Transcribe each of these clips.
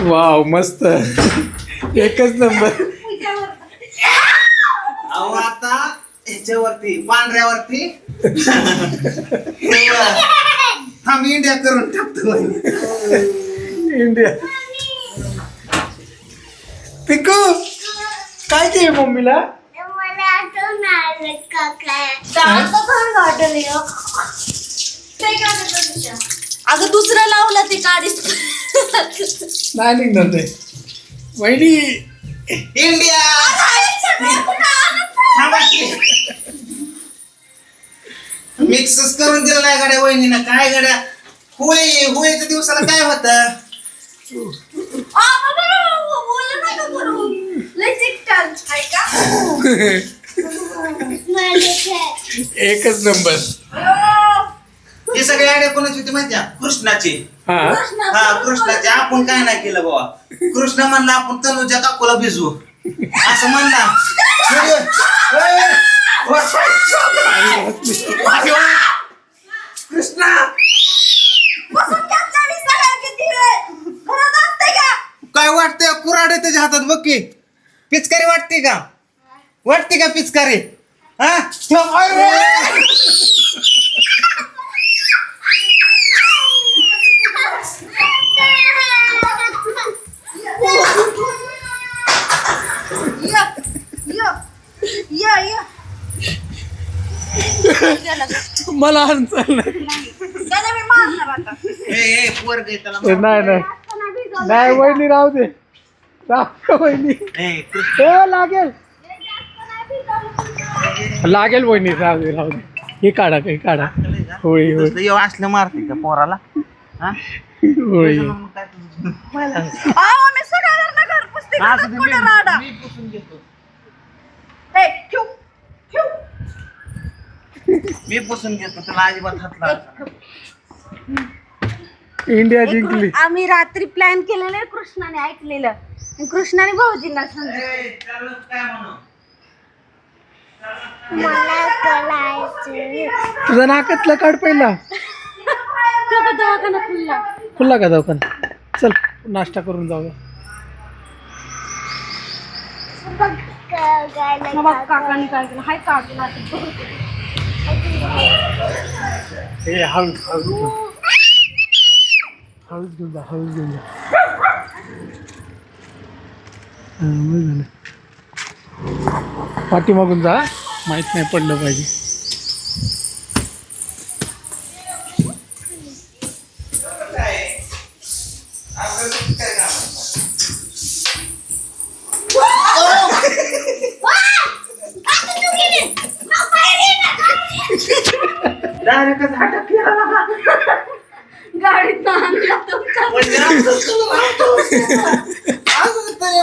Wow मस्त एकच number. अहो आता ह्याच्यावरती पांढऱ्यावरती थांब इंडिया करून टाकतो. इंडिया. पिकू काय ते मम्मीला? अगं दुसरं लावलं ते काढीस नाही निघणार ते. वहिनी इंडिया मिक्सच करून दिलं नाही गाड्या वहिनीनं. काय गाड्या होळी होळीच्या दिवसाला काय होत? एकच नंबर. हे सगळे आयडिया कोणाची होती माहिती आहे? कृष्णाची. हा कृष्णाची. आपण काय नाही केलं बाबा. कृष्ण म्हणला आपण तनुजा काकूला भिजवू असं म्हणला. कृष्णा काय वाटतंय? कुऱ्हाड आहे त्याच्या हातात बघ की. पिचकारी वाटते का? वाटते का पिचकारी? हा मला answer नाही. पोरग आहे त्याला. नाही नाही नाही वहिनी राहू दे. राहू दे वहिनी. हो लागेल लागेल वहिनी. राहू दे राहू दे. हे काढा काही काढा. होळी होळी असलं मारते का पोराला? होळी. मी पुसून घेतो. मी पुसून घेतो. तुला अजिबात हात लावायचा. इंडिया जिंकली. आम्ही रात्री प्लॅन केलेलं आहे, कृष्णाने ऐकलेलं आणि कृष्णाने भाऊजींना सांगितलं. काय म्हणू? तुझा नाकातला काढ पहिला. दवाखाना खुल्ला. खुल्ला का दवाखाना? चल नाश्ता करून जाऊया. काकाने काय केलं? हाय काढला. हे हळूच हळूच हळूच घेऊन जा. हळूच घेऊन जा. झालं पाठीमागून जा. माहित नाही पडलं पाहिजे. गाडीत आणला तुमचा.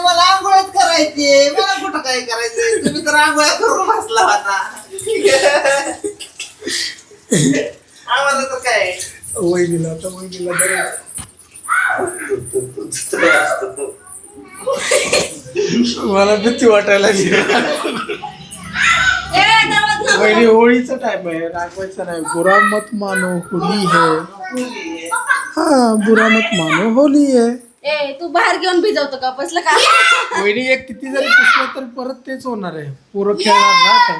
मला आंघोळच करायची. मला कुठं काय करायचंय? तुम्ही तर आंघोळ्या करून बसला होता. आम्हाला तर काय वहिनीला आता वहिनीला बरं. मला भीती वाटायला लागली. वहिनी होळीचा टाइम आहे. रागवायचा नाही. बुरा मत मानो होली है. हा बुरा मत मानो होली है. ए तू बाहेर घेऊन भिजवतो का? बसलं का? वहिनी एक किती जरी पुसलं तर परत तेच होणार आहे. पोरं खेळणार ना आता.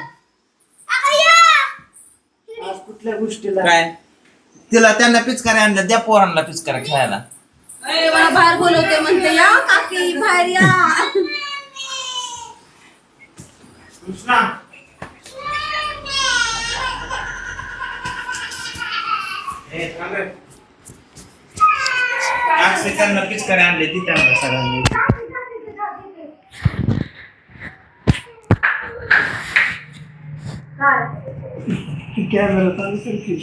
आज कुठल्या गोष्टीला काय तिला त्यांना पिचकाऱ्या आणल्या. द्या पोरांना पिचकाऱ्या खेळायला. मला बाहेर बोलवते म्हणते. या काकी बाहेर या. त्यांना पिचकाऱ्या आणले ती त्यांना सगळ्यांनी. कॅमेरा चालू कर की.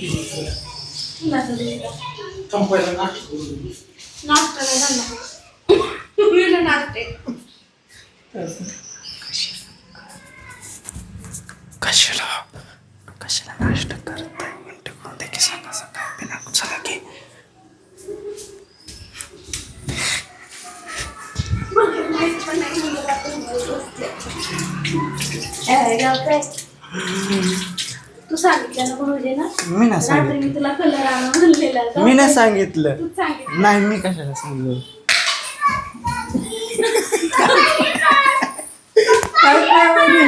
संपायला नाश्ता नाश्ते. कशाला कशाला नाश्ता करताय? मिनटं करून दे की. सांगा सांगा बिना सांगा की. तू सांगितलं ना भाऊजी ना. मी नाही रात्री मी तुला कलर आणून म्हणलेला. मी नाही सांगितलं. तूच सांगितलं. नाही मी कशाला सांगू. काहीच नाही वहिनी.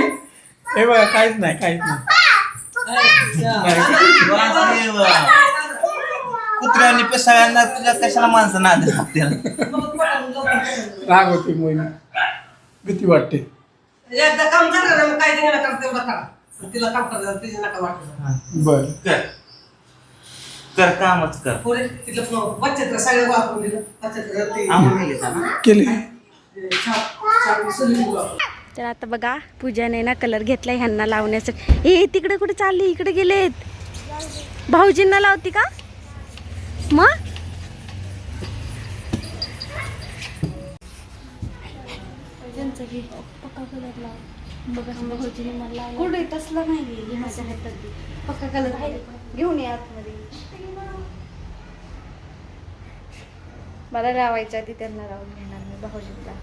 हे बघा काहीच नाही काहीच नाही. कुत्र्यांनी पेसाळ्यांना तुझ्या कशाला माणसं नाद आपल्याला. राग होती मोहिनी, भीती वाटते. एकदा काम झालं ना मग काय देणार काम तेवढं करा. तिला काम करणार तिच्या नका वाटत. बर कर कामच कर. पुढे तिथलं बच्चत सगळं वापरून दिलं. बच्चत ते आंघोळ केली का ना? केली. छाप सगळी तर आता बघा पूजाने ना कलर घेतलाय ह्यांना लावण्यासाठी. ए तिकडे कुठे चालली, इकडे गेलेत. भाऊजींना लावती का मग? पक्का कलर लाव बघा. भाऊजीने मला कुठे तसला नाही माझ्या हातात. पक्का कलर आहे घेऊन या आतमध्ये. मला लावायच्या आधी त्यांना लावून घेणार मी. भाऊजींना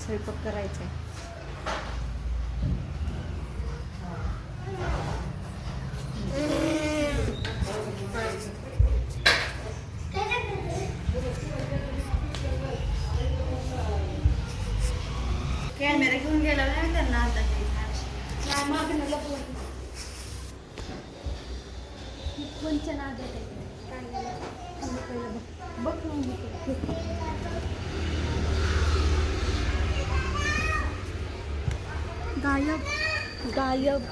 स्वयंपाक करायचा आहे. कॅमेरा घेऊन गेला नाही त्यांना आता गायब गायब.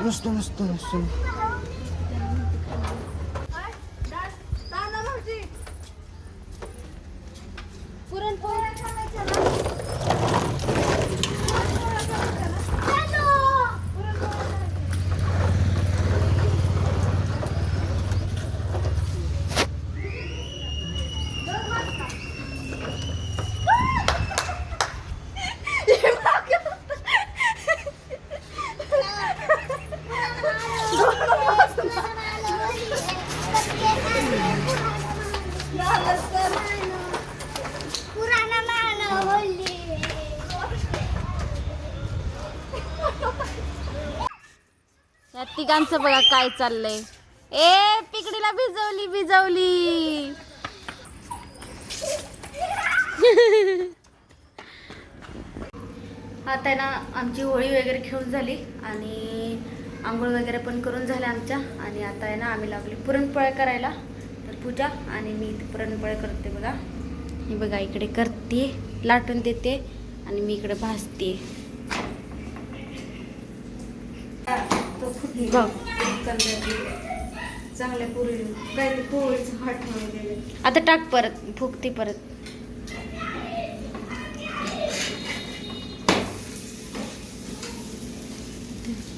नुसतं नुसतं नुसतं या तिघांचं बघा काय चाललंय. ए पिकडीला भिजवली भिजवली. आता ना आमची होळी वगैरे खेळून झाली आणि आंघोळ वगैरे पण करून झाल्या आमच्या. आणि आता आहे ना आम्ही लागली पुरणपोळ्या करायला. तर पूजा आणि मी पुरणपोळ्या करते बघा. हे बघा इकडे करते, लाटून देते आणि मी इकडे भाजते. चांगल्या पोळी काय ते पोळीचं हाट वगैरे. आता टाक परत, फुगती परत.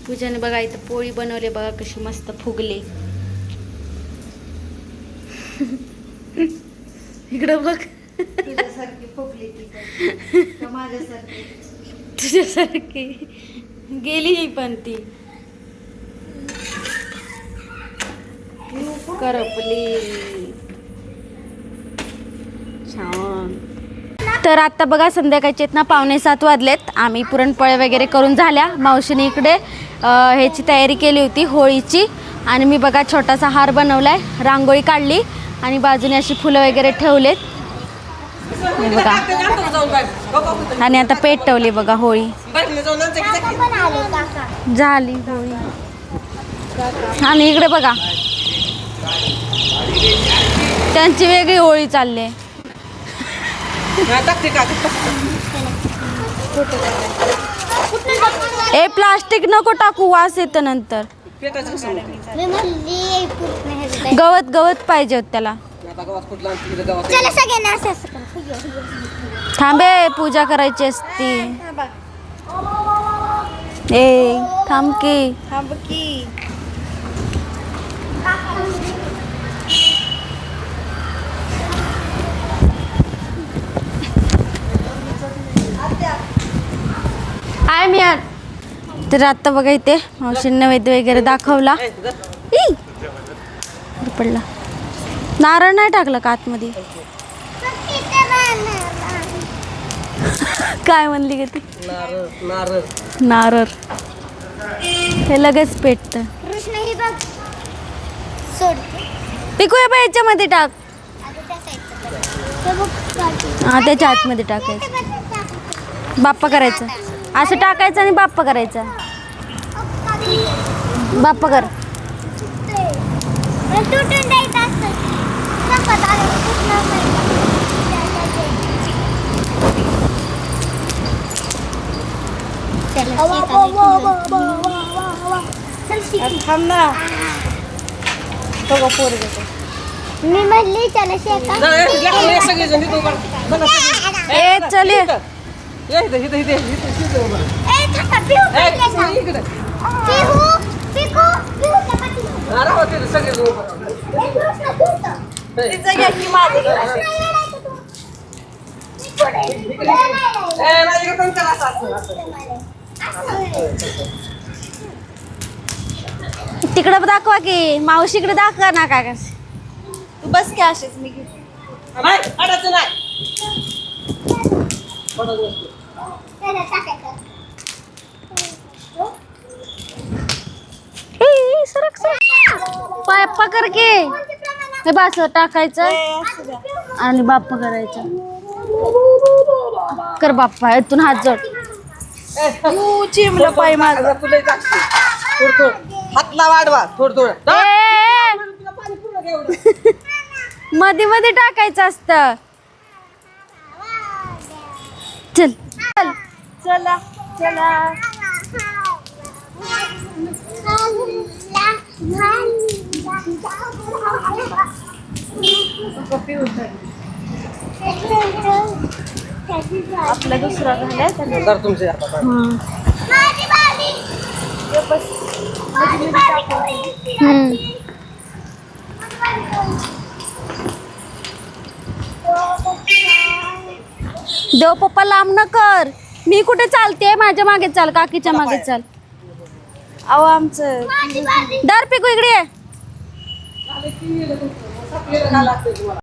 पूजाने बघा इथं पोळी बनवली बघा कशी मस्त फुगली. इकडं बघ. तुझ्यासारखी फुगली ती का माझ्यासारखी. तुझ्यासारखी गेली ही पण ती करपली. छान. तर आता बघा संध्याकाळचे ना 6:45 वाजलेत. आम्ही पुरणपोळ्या वगैरे करून झाल्या. मावशीने इकडे ह्याची तयारी केली होती होळीची. आणि मी बघा छोटासा हार बनवलाय, रांगोळी काढली आणि बाजूने अशी फुलं वगैरे ठेवलेत हे बघा. आणि आता पेटवली बघा होळी. झाली होळी. आणि इकडे बघा त्यांची वेगळी होळी चालली. ए प्लास्टिक नको टाकू, वास येतं नंतर. गवत गवत पाहिजे होत त्याला. थांबे पूजा करायची असती. ए थांब की. थांब की. आहे मी. तर आता बघा इथे मावशीने नैवेद्य वगैरे दाखवला. ई पडला. नारळ नाही टाकलं का आतमध्ये. काय म्हणली ग ती. नारळ. हे लगेच पेटतं. कृष्ण ही बघ सोडते पिकू हे बाई याच्यामध्ये टाक. आता त्या साईडचं ते बघ काढते. हा त्याच्या आतमध्ये टाकायचं. बाप्पा करायचं. असं टाकायचं आणि बाप्पा करायचा. बाप्पा कर. तुटून द्यायचं असतं. संपत आलं तुटणार नाही. थांब ना. मी म्हणली त्याला शेका सगळेजण इथं उभा राहा. ए चल ये. ये इथं इथं इथं इथं उभा राहा. ए थांबा, पिहू ए, पडले का? तू इकडे. पिहू पिहूच्या पाठीमागे. हा, राहा तिथं सगळेजण उभा राहा. ए, कृष्ण फिरतं. तिथं घ्या की माझं. कृष्ण येडायचं तू. मी पुढे. पुढे नाही ए, नाही इकडं पण करा असं, असं, असं. राहायचं. असं. तिकडे दाखवा की मावशीकडे दाखवा ना काय. तू बस की असेच मी घेते. नाही, अडायचं नाही. त्याला टाकायचं. ए, सरक सरक. बाप्पा कर की. हे बस टाकायचं आणि बाप्पा करायचं. कर बाप्पा इथून हात जोड. चिमलं पाय माग. आता तुला इथं असते. थोडं थोडं. हातला वाढवा थोडं थोडं. मध्ये मध्ये टाकायचं असतं. चल चल चला चला. आपला दुसरा झालाय. तर तुमचे आता माझी बाबी. माझी बाबी कोणी? देव पप्पा लांब न कर. मी कुठे चालते माझ्या मागे चाल. काकीच्या मागे चाल. अहो आमचं माझी बाबी. दर पिकू इकडे ये. झालं की,